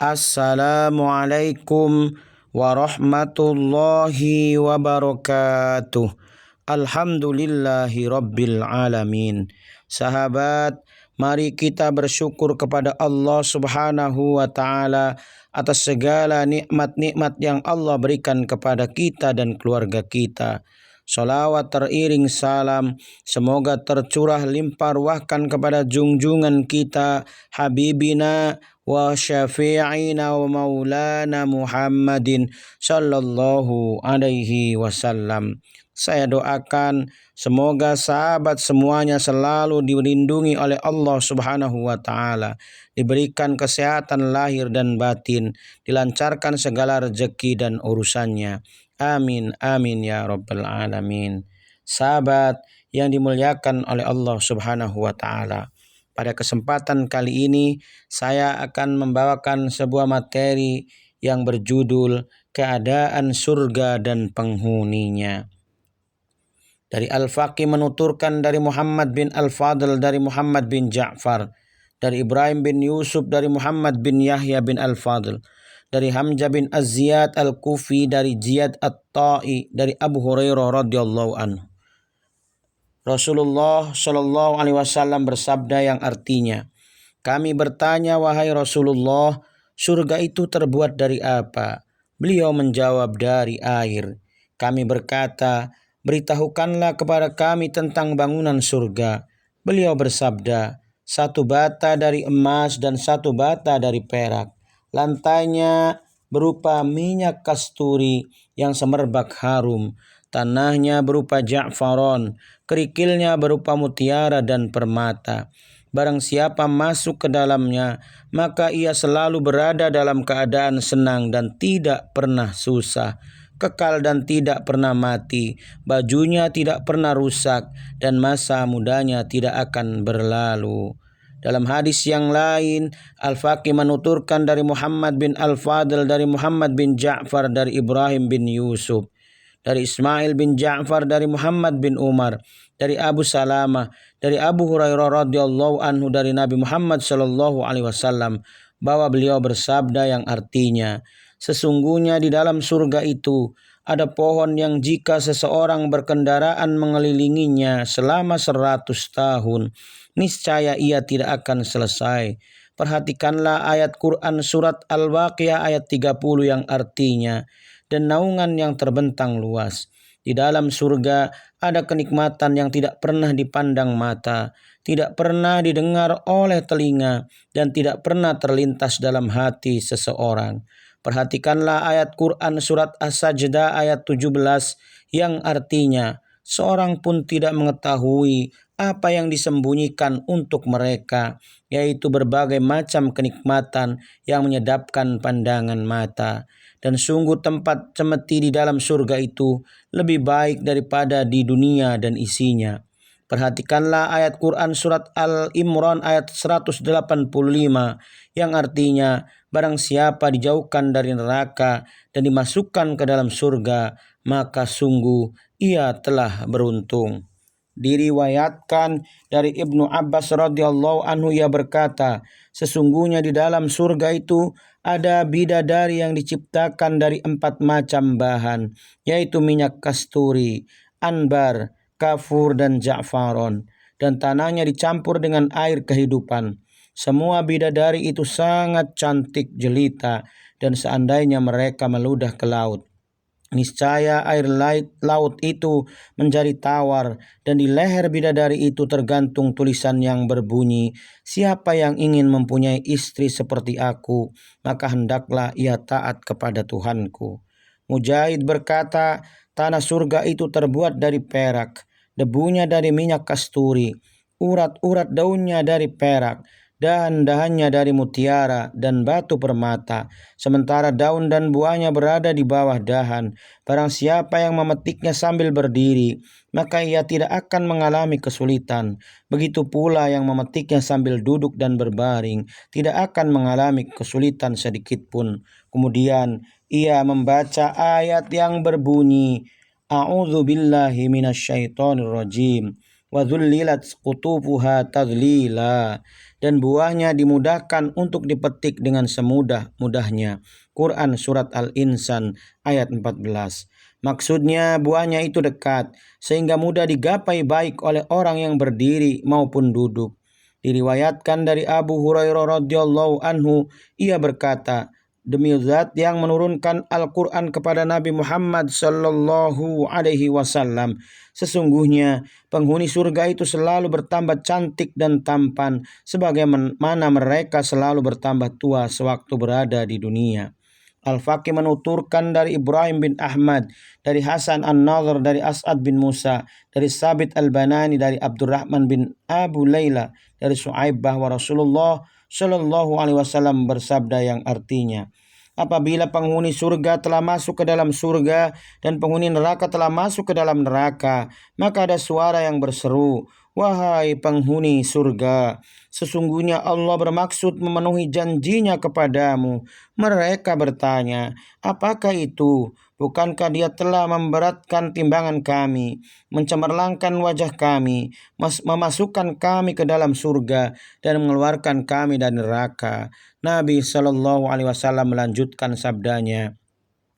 Assalamualaikum warahmatullahi wabarakatuh. Alhamdulillahi rabbil alamin. Sahabat, mari kita bersyukur kepada Allah Subhanahu wa Ta'ala atas segala nikmat-nikmat yang Allah berikan kepada kita dan keluarga kita. Salawat teriring salam semoga tercurah limpah ruahkan kepada junjungan kita Habibina wa syafi'ina wa maulana Muhammadin sallallahu alaihi wasallam. Saya doakan semoga sahabat semuanya selalu dilindungi oleh Allah Subhanahu wa Ta'ala, diberikan kesehatan lahir dan batin, dilancarkan segala rezeki dan urusannya. Amin, amin ya rabbal alamin. Sahabat yang dimuliakan oleh Allah Subhanahu wa Ta'ala, pada kesempatan kali ini saya akan membawakan sebuah materi yang berjudul Keadaan Surga dan Penghuninya. Dari Al-Faqih menuturkan dari Muhammad bin Al-Fadl dari Muhammad bin Ja'far, dari Ibrahim bin Yusuf dari Muhammad bin Yahya bin Al-Fadl, dari Hamzah bin Az-Ziyad Al-Kufi dari Ziyad At-Ta'i dari Abu Hurairah radhiyallahu anhu. Rasulullah Shallallahu alaihi wasallam bersabda yang artinya, kami bertanya, wahai Rasulullah, surga itu terbuat dari apa? Beliau menjawab, dari air. Kami berkata, beritahukanlah kepada kami tentang bangunan surga. Beliau bersabda, satu bata dari emas dan satu bata dari perak. Lantainya berupa minyak kasturi yang semerbak harum. Tanahnya berupa ja'faron, kerikilnya berupa mutiara dan permata. Barang siapa masuk ke dalamnya, maka ia selalu berada dalam keadaan senang dan tidak pernah susah, kekal dan tidak pernah mati, bajunya tidak pernah rusak, dan masa mudanya tidak akan berlalu. Dalam hadis yang lain, Al-Faqih menuturkan dari Muhammad bin Al-Fadl dari Muhammad bin Ja'far dari Ibrahim bin Yusuf, dari Ismail bin Ja'far dari Muhammad bin Umar, dari Abu Salamah, dari Abu Hurairah radhiyallahu anhu dari Nabi Muhammad sallallahu alaihi wasallam bahwa beliau bersabda yang artinya, sesungguhnya di dalam surga itu ada pohon yang jika seseorang berkendaraan mengelilinginya selama 100 tahun, niscaya ia tidak akan selesai. Perhatikanlah ayat Quran surat Al-Waqiah ayat 30 yang artinya, dan naungan yang terbentang luas. Di dalam surga ada kenikmatan yang tidak pernah dipandang mata, tidak pernah didengar oleh telinga, dan tidak pernah terlintas dalam hati seseorang. Perhatikanlah ayat Quran surat As-Sajdah ayat 17 yang artinya, seorang pun tidak mengetahui apa yang disembunyikan untuk mereka, yaitu berbagai macam kenikmatan yang menyedapkan pandangan mata. Dan sungguh tempat cemeti di dalam surga itu lebih baik daripada di dunia dan isinya. Perhatikanlah ayat Quran surat Al-Imran ayat 185 yang artinya, barang siapa dijauhkan dari neraka dan dimasukkan ke dalam surga, maka sungguh ia telah beruntung. Diriwayatkan dari Ibnu Abbas radhiyallahu anhu, ia berkata, sesungguhnya di dalam surga itu ada bidadari yang diciptakan dari 4 macam bahan, yaitu minyak kasturi, anbar, kafur, dan ja'faron, dan tanahnya dicampur dengan air kehidupan. Semua bidadari itu sangat cantik jelita, dan seandainya mereka meludah ke laut, niscaya air laut itu menjadi tawar, dan di leher bidadari itu tergantung tulisan yang berbunyi, siapa yang ingin mempunyai istri seperti aku, maka hendaklah ia taat kepada Tuhanku. Mujahid berkata, tanah surga itu terbuat dari perak, debunya dari minyak kasturi, urat-urat daunnya dari perak, dahan-dahannya dari mutiara dan batu permata, sementara daun dan buahnya berada di bawah dahan. Barang siapa yang memetiknya sambil berdiri, maka ia tidak akan mengalami kesulitan. Begitu pula yang memetiknya sambil duduk dan berbaring, tidak akan mengalami kesulitan sedikit pun. Kemudian ia membaca ayat yang berbunyi, A'udzu billahi minasyaitonir rajim. wa dhullilat qutufuha tadlila, dan buahnya dimudahkan untuk dipetik dengan semudah-mudahnya. Quran Surat Al-Insan ayat 14. Maksudnya buahnya itu dekat, sehingga mudah digapai baik oleh orang yang berdiri maupun duduk. Diriwayatkan dari Abu Hurairah radhiyallahu anhu, ia berkata, demi zat yang menurunkan Al-Quran kepada Nabi Muhammad sallallahu alaihi wasallam, sesungguhnya penghuni surga itu selalu bertambah cantik dan tampan, sebagaimana mereka selalu bertambah tua sewaktu berada di dunia. Al-Faqih menuturkan dari Ibrahim bin Ahmad, dari Hasan An-Nadhr, dari As'ad bin Musa, dari Sabit Al-Banani, dari Abdurrahman bin Abu Layla, dari Su'aib, bahwa Rasulullah Shallallahu Alaihi Wasallam bersabda yang artinya, apabila penghuni surga telah masuk ke dalam surga dan penghuni neraka telah masuk ke dalam neraka, maka ada suara yang berseru, wahai penghuni surga, sesungguhnya Allah bermaksud memenuhi janjinya kepadamu. Mereka bertanya, apakah itu? Bukankah dia telah memberatkan timbangan kami, mencemerlangkan wajah kami, memasukkan kami ke dalam surga, dan mengeluarkan kami dari neraka? Nabi Shallallahu Alaihi Wasallam melanjutkan sabdanya,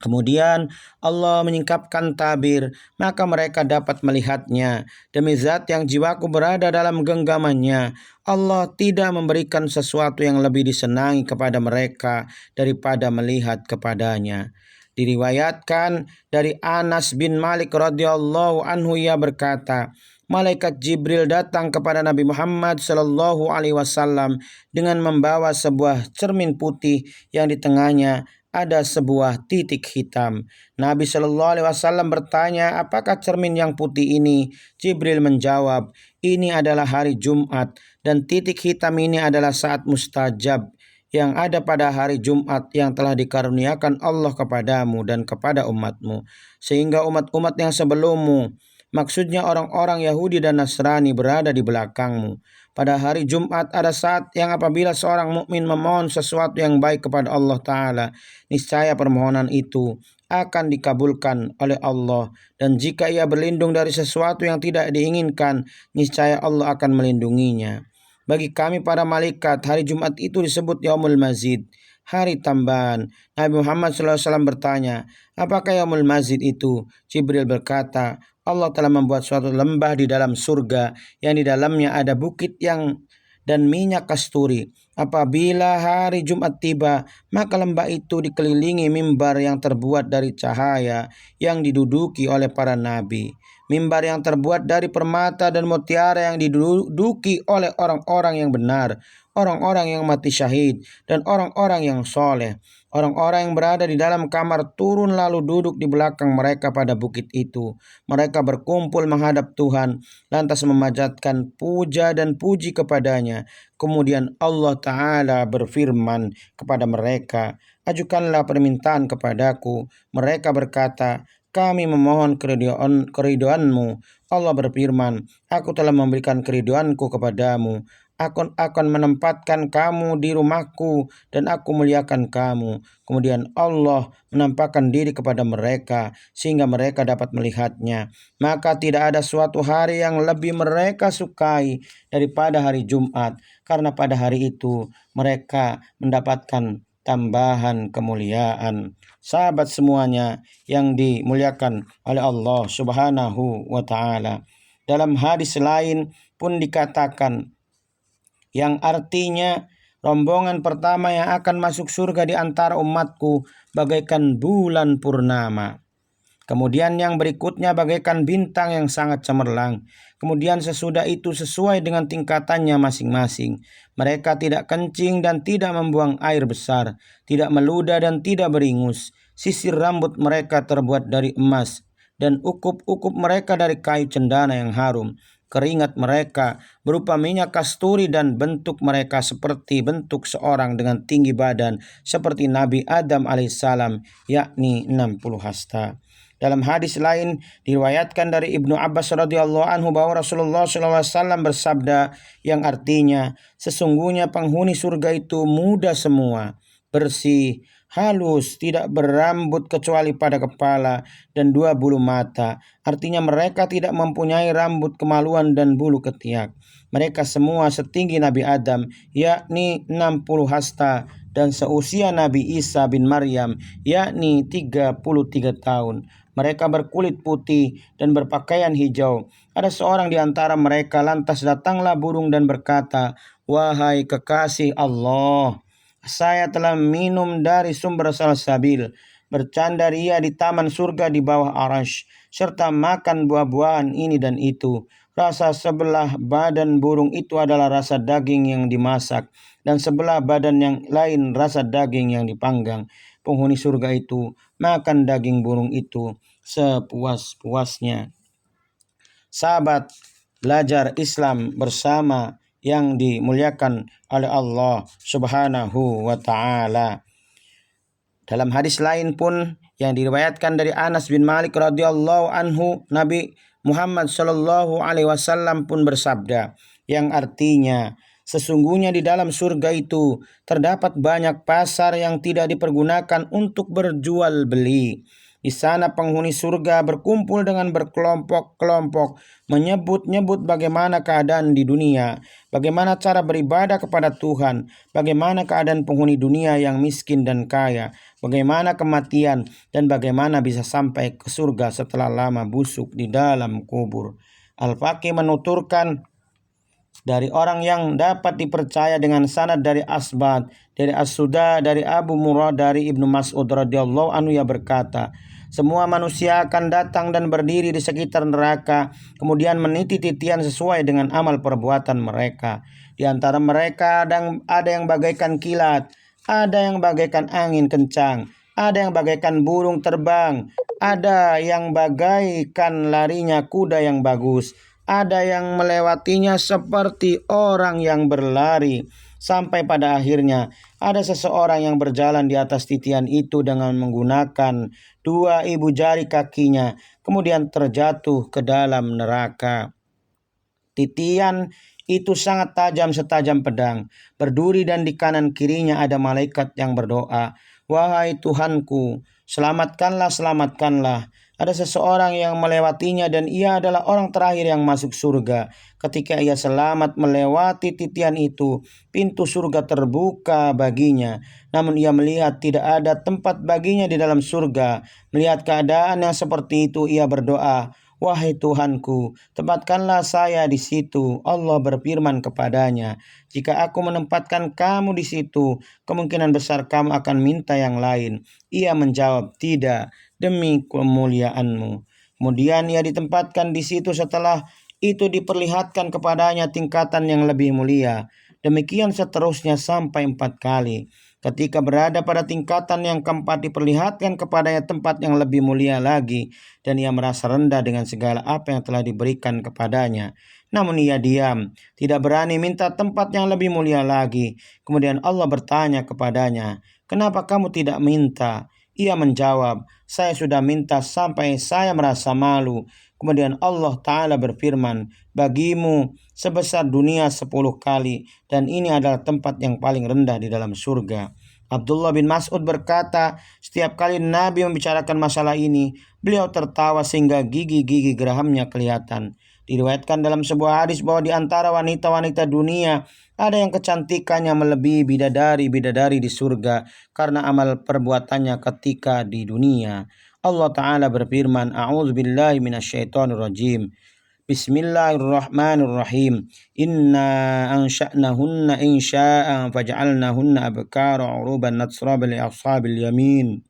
kemudian Allah menyingkapkan tabir, maka mereka dapat melihatnya. Demi zat yang jiwaku berada dalam genggamannya, Allah tidak memberikan sesuatu yang lebih disenangi kepada mereka daripada melihat kepadanya. Diriwayatkan dari Anas bin Malik radhiyallahu anhu, ia berkata, malaikat Jibril datang kepada Nabi Muhammad sallallahu alaihi wasallam dengan membawa sebuah cermin putih yang di tengahnya ada sebuah titik hitam. Nabi Shallallahu Alaihi Wasallam bertanya, apakah cermin yang putih ini? Jibril menjawab, ini adalah hari Jumat, dan titik hitam ini adalah saat mustajab yang ada pada hari Jumat yang telah dikaruniakan Allah kepadamu dan kepada umatmu, sehingga umat-umat yang sebelummu, maksudnya orang-orang Yahudi dan Nasrani, berada di belakangmu. Pada hari Jumat ada saat yang apabila seorang mukmin memohon sesuatu yang baik kepada Allah Ta'ala, niscaya permohonan itu akan dikabulkan oleh Allah. Dan jika ia berlindung dari sesuatu yang tidak diinginkan, niscaya Allah akan melindunginya. Bagi kami para malaikat, hari Jumat itu disebut Yaumul Mazid, hari tambahan. Nabi Muhammad SAW bertanya, apakah Yaumul Mazid itu? Jibril berkata, Allah telah membuat suatu lembah di dalam surga yang di dalamnya ada bukit dan minyak kasturi. Apabila hari Jumat tiba, maka lembah itu dikelilingi mimbar yang terbuat dari cahaya yang diduduki oleh para nabi. Mimbar yang terbuat dari permata dan mutiara yang diduduki oleh orang-orang yang benar, orang-orang yang mati syahid, dan orang-orang yang soleh. Orang-orang yang berada di dalam kamar turun lalu duduk di belakang mereka pada bukit itu. Mereka berkumpul menghadap Tuhan, lantas memanjatkan puja dan puji kepadanya. Kemudian Allah Ta'ala berfirman kepada mereka, ajukanlah permintaan kepadaku. Mereka berkata, kami memohon keriduanmu. Allah berfirman, aku telah memberikan keriduanku kepadamu. Aku akan menempatkan kamu di rumahku dan aku muliakan kamu. Kemudian Allah menampakkan diri kepada mereka sehingga mereka dapat melihatnya. Maka tidak ada suatu hari yang lebih mereka sukai daripada hari Jumat, karena pada hari itu mereka mendapatkan tambahan kemuliaan. Sahabat semuanya yang dimuliakan oleh Allah Subhanahu wa Ta'ala, dalam hadis lain pun dikatakan, yang artinya rombongan pertama yang akan masuk surga di antara umatku bagaikan bulan purnama. Kemudian yang berikutnya bagaikan bintang yang sangat cemerlang. Kemudian sesudah itu sesuai dengan tingkatannya masing-masing. Mereka tidak kencing dan tidak membuang air besar, tidak meludah dan tidak beringus. Sisir rambut mereka terbuat dari emas, dan ukup-ukup mereka dari kayu cendana yang harum. Keringat mereka berupa minyak kasturi dan bentuk mereka seperti bentuk seorang dengan tinggi badan seperti Nabi Adam alaihissalam, yakni 60 hasta. Dalam hadis lain diriwayatkan dari Ibnu Abbas radhiyallahu anhu bahwa Rasulullah SAW bersabda yang artinya, sesungguhnya penghuni surga itu muda semua. bersih, halus, tidak berambut kecuali pada kepala dan 2 bulu mata. Artinya mereka tidak mempunyai rambut kemaluan dan bulu ketiak. Mereka semua setinggi Nabi Adam, yakni 60 hasta, dan seusia Nabi Isa bin Maryam, yakni 33 tahun. Mereka berkulit putih dan berpakaian hijau. Ada seorang di antara mereka, lantas datanglah burung dan berkata, "Wahai kekasih Allah, saya telah minum dari sumber salsabil, bercanda ria di taman surga di bawah arash, serta makan buah-buahan ini dan itu. Rasa sebelah badan burung itu adalah rasa daging yang dimasak, dan sebelah badan yang lain rasa daging yang dipanggang. Penghuni surga itu makan daging burung itu sepuas-puasnya." Sahabat belajar Islam bersama yang dimuliakan oleh Allah Subhanahu wa taala. Dalam hadis lain pun yang diriwayatkan dari Anas bin Malik radhiyallahu anhu, Nabi Muhammad sallallahu alaihi wasallam pun bersabda, yang artinya, sesungguhnya di dalam surga itu terdapat banyak pasar yang tidak dipergunakan untuk berjual beli. Di sana penghuni surga berkumpul dengan berkelompok-kelompok, menyebut-nyebut bagaimana keadaan di dunia, bagaimana cara beribadah kepada Tuhan, bagaimana keadaan penghuni dunia yang miskin dan kaya, bagaimana kematian, dan bagaimana bisa sampai ke surga setelah lama busuk di dalam kubur. Al-Faqih menuturkan, dari orang yang dapat dipercaya dengan sanad dari Asbad, dari As-Suda, dari Abu Murrah, dari Ibnu Mas'ud radhiyallahu anhu, ia berkata, semua manusia akan datang dan berdiri di sekitar neraka, kemudian meniti titian sesuai dengan amal perbuatan mereka. Di antara mereka ada yang bagaikan kilat, ada yang bagaikan angin kencang, ada yang bagaikan burung terbang, ada yang bagaikan larinya kuda yang bagus, ada yang melewatinya seperti orang yang berlari. Sampai pada akhirnya ada seseorang yang berjalan di atas titian itu dengan menggunakan 2 ibu jari kakinya, kemudian terjatuh ke dalam neraka. Titian itu sangat tajam setajam pedang, berduri, dan di kanan kirinya ada malaikat yang berdoa, "Wahai Tuhanku, selamatkanlah, selamatkanlah." Ada seseorang yang melewatinya dan ia adalah orang terakhir yang masuk surga. Ketika ia selamat melewati titian itu, pintu surga terbuka baginya. Namun ia melihat tidak ada tempat baginya di dalam surga. Melihat keadaan yang seperti itu, ia berdoa, "Wahai Tuhanku, tempatkanlah saya di situ." Allah berfirman kepadanya, "Jika aku menempatkan kamu di situ, kemungkinan besar kamu akan minta yang lain." Ia menjawab, "Tidak, demi kemuliaanmu." Kemudian ia ditempatkan di situ. Setelah itu diperlihatkan kepadanya tingkatan yang lebih mulia. Demikian seterusnya sampai 4 kali. Ketika berada pada tingkatan yang keempat, diperlihatkan kepadanya tempat yang lebih mulia lagi, dan ia merasa rendah dengan segala apa yang telah diberikan kepadanya. Namun ia diam, tidak berani minta tempat yang lebih mulia lagi. Kemudian Allah bertanya kepadanya, "Kenapa kamu tidak minta?" Ia menjawab, "Saya sudah minta sampai saya merasa malu." Kemudian Allah Ta'ala berfirman, "Bagimu sebesar dunia 10 kali, dan ini adalah tempat yang paling rendah di dalam surga." Abdullah bin Mas'ud berkata, setiap kali Nabi membicarakan masalah ini, beliau tertawa sehingga gigi-gigi gerahamnya kelihatan. Diriwayatkan dalam sebuah hadis bahwa di antara wanita-wanita dunia ada yang kecantikannya melebihi bidadari-bidadari di surga karena amal perbuatannya ketika di dunia. Allah Ta'ala berfirman, "A'udzubillahi minasyaitonirrajim. Bismillahirrahmanirrahim. Inna ansha'nahunna insya'an faj'alnahunna abkara uruban natsraba li ashabil yamin."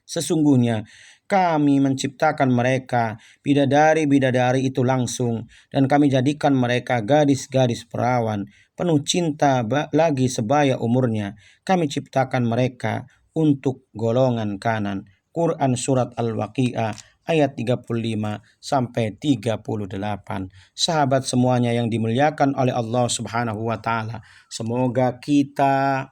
Sesungguhnya kami menciptakan mereka, bidadari-bidadari itu langsung, dan kami jadikan mereka gadis-gadis perawan, penuh cinta lagi sebaya umurnya. Kami ciptakan mereka untuk golongan kanan. Quran Surat Al-Waqi'ah ayat 35 sampai 38. Sahabat semuanya yang dimuliakan oleh Allah Subhanahu wa taala, semoga kita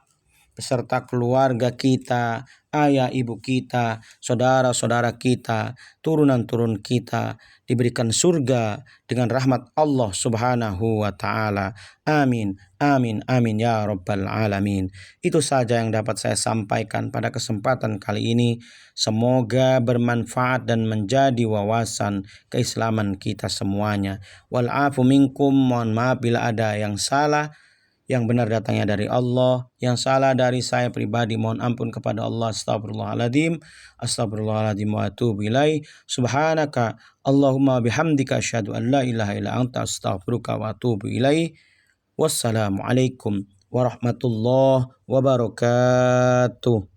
beserta keluarga kita, ayah ibu kita, saudara-saudara kita, turunan-turun kita diberikan surga dengan rahmat Allah Subhanahu wa taala. Amin. Amin. Amin ya rabbal alamin. Itu saja yang dapat saya sampaikan pada kesempatan kali ini. Semoga bermanfaat dan menjadi wawasan keislaman kita semuanya. Wal'afu minkum, mohon maaf bila ada yang salah. Yang benar datangnya dari Allah, yang salah dari saya pribadi mohon ampun kepada Allah. Astagfirullahaladzim, astagfirullahaladzim wa atubu ilaih. Subhanaka Allahumma bihamdika asyhadu an la ilaha illa anta astaghfiruka wa atubu ilaih. Wassalamualaikum warahmatullahi wabarakatuh.